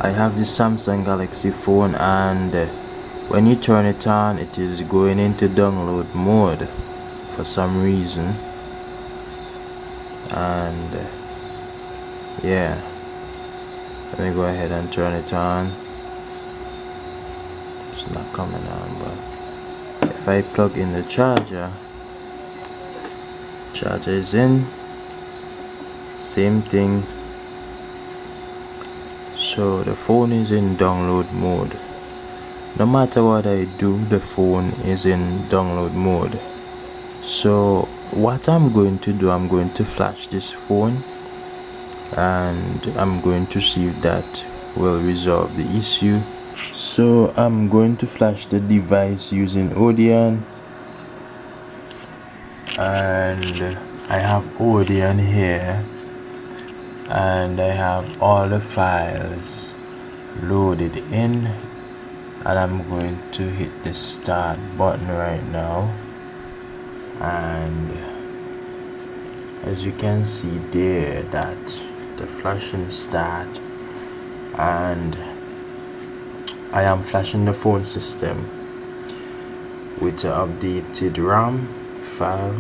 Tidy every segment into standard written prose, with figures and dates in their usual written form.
I have this Samsung Galaxy phone, and when you turn it on, it is going into download mode for some reason. And yeah, let me go ahead and turn it on. It's not coming on, but if I plug in the charger is in, same thing. So the phone is in download mode. No matter what I do, the phone is in download mode. So what I'm going to do, I'm going to flash this phone, and I'm going to see if that will resolve the issue. So I'm going to flash the device using Odin, and I have Odin here, and I have all the files loaded in, and I'm going to hit the start button right now. And as you can see there, that the flashing start, and I am flashing the phone system with the updated RAM file.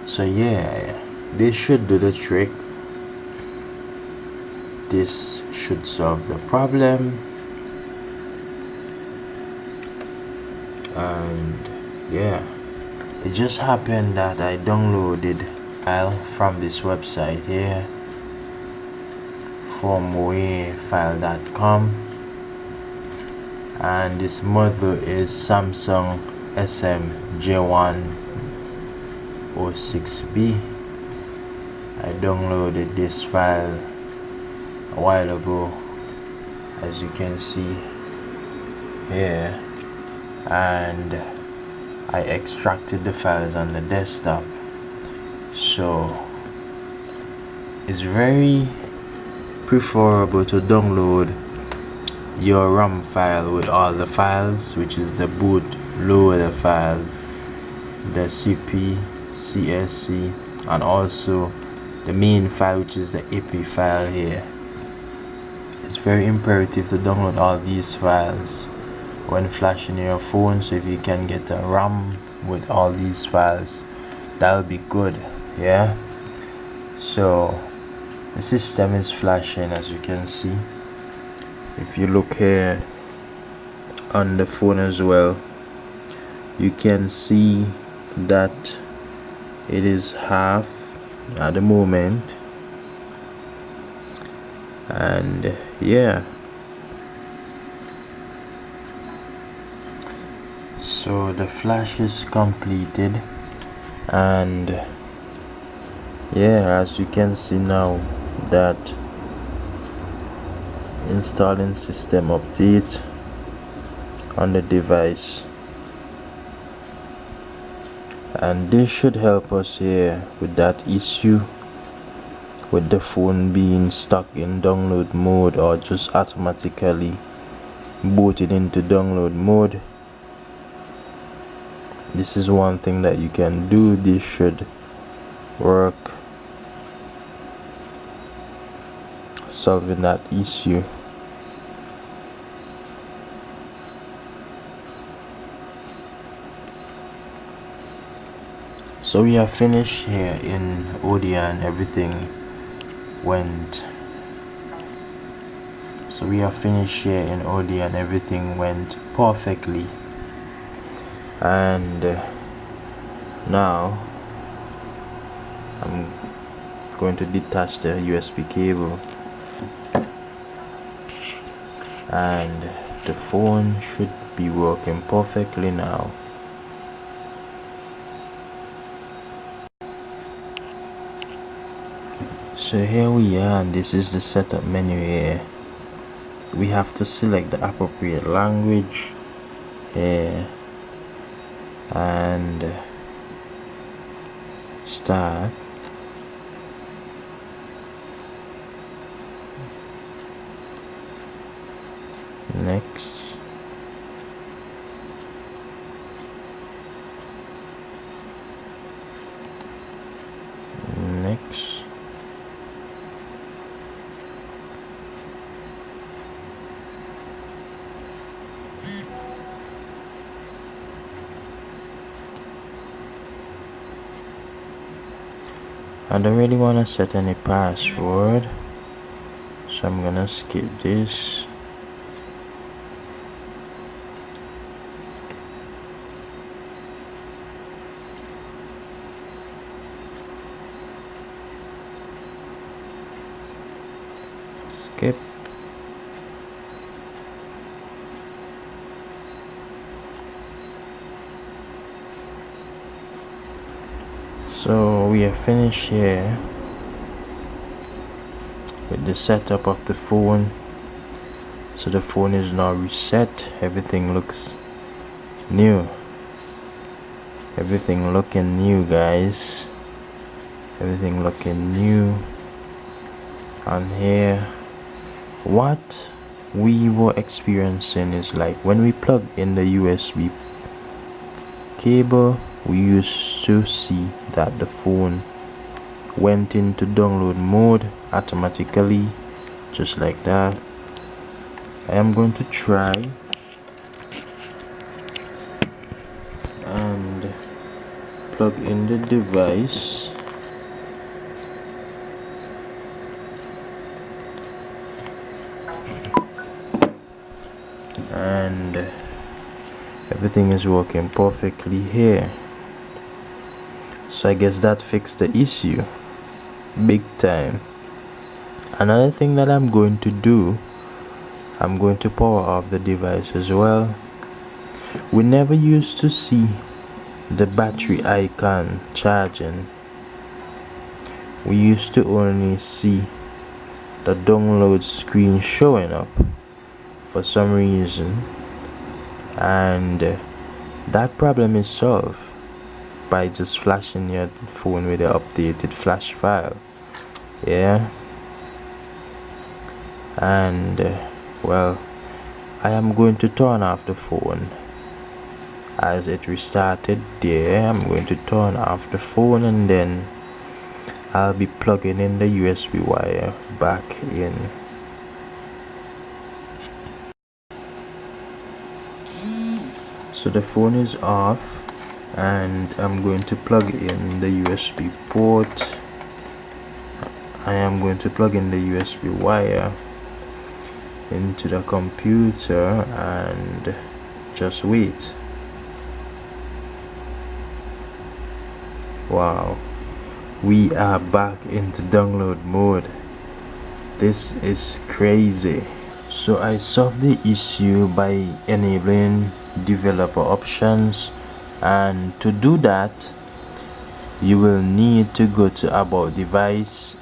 So yeah, this should do the trick. This should solve the problem. And yeah, it just happened that I downloaded a file from this website here, formwayfile.com, and this model is Samsung SMJ106B. I downloaded this file a while ago, as you can see here, and I extracted the files on the desktop. So it's very preferable to download your RAM file with all the files, which is the boot loader file, the CP, CSC, and also the main file, which is the AP file here. It's very imperative to download all these files when flashing your phone. So if you can get a RAM with all these files, that'll be good. Yeah, so the system is flashing, as you can see. If you look here on the phone as well, you can see that it is half at the moment. And yeah, so the flash is completed, and yeah, as you can see now, that installing system update on the device, and this should help us here with that issue with the phone being stuck in download mode, or just automatically booted into download mode. This is one thing that you can do. This should work, solving that issue. So we are finished here in Odin. Everything went perfectly. And now I'm going to detach the USB cable, and the phone should be working perfectly now. So here we are, and this is the setup menu here. We have to select the appropriate language here and start. Next. Next. I don't really want to set any password, so I'm gonna skip this. Skip. So we are finished here with the setup of the phone. So the phone is now reset. Everything looks new. Everything looking new, guys. Everything looking new on here. What we were experiencing is like when we plug in the USB cable, we used to see that the phone went into download mode automatically, just like that. I am going to try and plug in the device. And everything is working perfectly here. So I guess that fixed the issue big time. Another thing that I'm going to do, I'm going to power off the device as well. We never used to see the battery icon charging. We used to only see the download screen showing up for some reason, and that problem is solved by just flashing your phone with the updated flash file. Yeah. And well, I am going to turn off the phone as it restarted there. I'm going to turn off the phone, and then I'll be plugging in the USB wire back in. So the phone is off, and I'm going to plug in the USB port. I am going to plug in the USB wire into the computer and just wait. Wow, we are back into download mode. This is crazy. So I solved the issue by enabling developer options, and to do that you will need to go to about device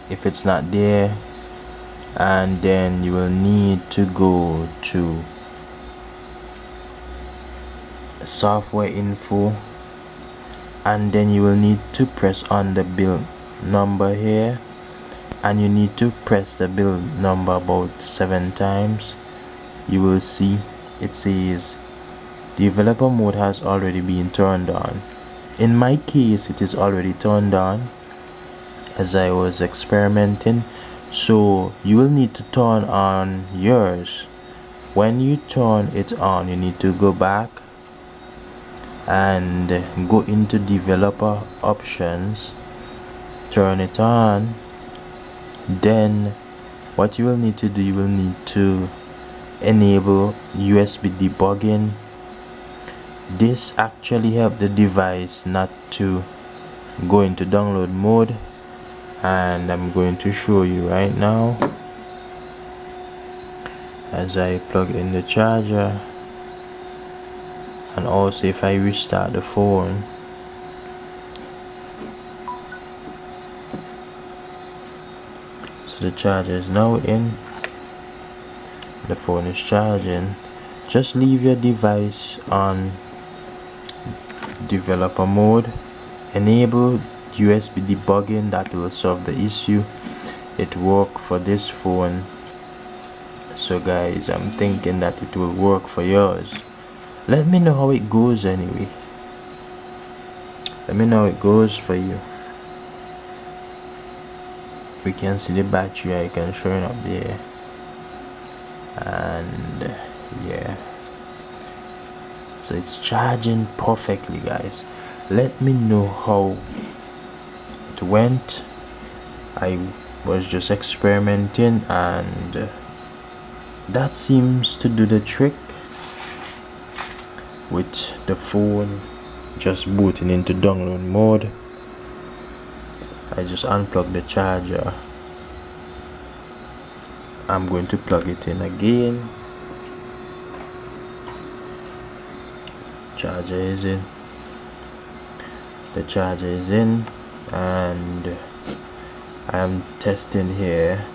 if it's not there, and then you will need to go to software info, and then you will need to press on the build number here, and you need to press the build number about 7 times. You will see it says developer mode has already been turned on. In my case it is already turned on as I was experimenting, so you will need to turn on yours. When you turn it on, you need to go back and go into developer options, turn it on. Then what you will need to do, you will need to enable USB debugging. This actually helps the device not to go into download mode, and I'm going to show you right now as I plug in the charger, and also if I restart the phone. So the charger is now in, the phone is charging. Just leave your device on developer mode, enable USB debugging. That will solve the issue. It worked for this phone, so guys, I'm thinking that it will work for yours. Let me know how it goes anyway. Let me know how it goes for you. We can see the battery icon showing up there, and yeah, so it's charging perfectly, guys. Let me know how it it went. I was just experimenting, and that seems to do the trick with the phone just booting into download mode. I just unplug the charger. I'm going to plug it in again. Charger is in. The charger is in, and I am testing here.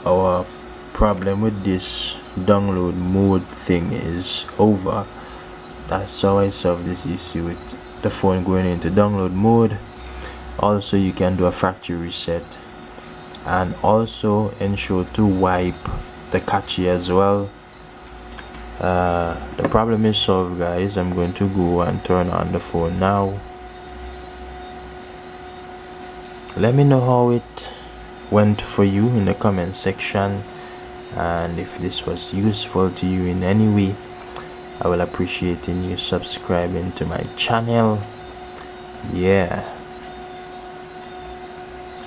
Our problem with this download mode thing is over. That's how I solve this issue with the phone going into download mode. Also, you can do a factory reset, and also ensure to wipe the cache as well. The problem is solved, guys. I'm going to go and turn on the phone now. Let me know how it went for you in the comment section, and if this was useful to you in any way, I will appreciate you subscribing to my channel. Yeah,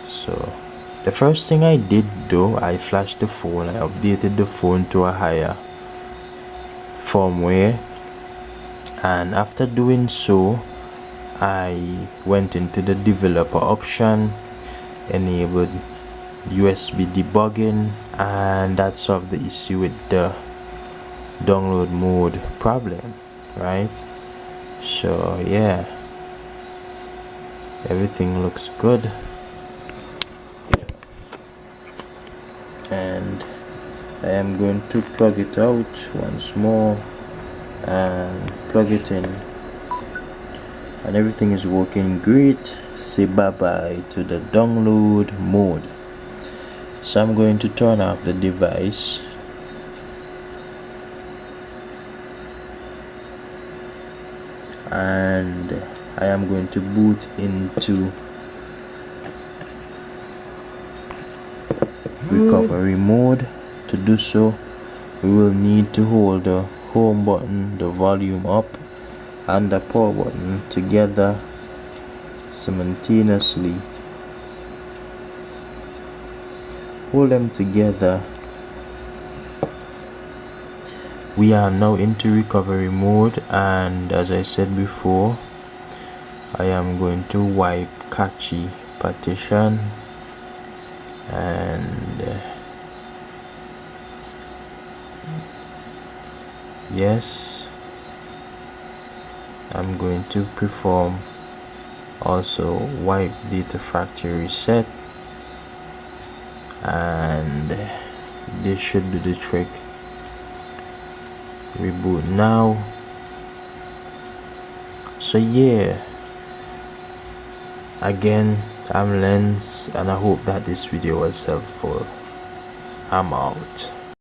so the first thing I did though, I flashed the phone. I updated the phone to a higher firmware, and after doing so, I went into the developer option, enabled USB debugging, and that solved the issue with the download mode problem, right? So yeah, everything looks good, and I am going to plug it out once more and plug it in, and everything is working great. Say bye bye to the download mode. So I'm going to turn off the device, and I am going to boot into recovery mode. To do so, we will need to hold the home button, the volume up, and the power button together simultaneously. Hold them together. We are now into recovery mode, and as I said before, I am going to wipe cache partition, and yes, I'm going to perform also wipe data factory reset, and this should do the trick. Reboot now. So yeah, again, I'm Lens, and I hope that this video was helpful. I'm out.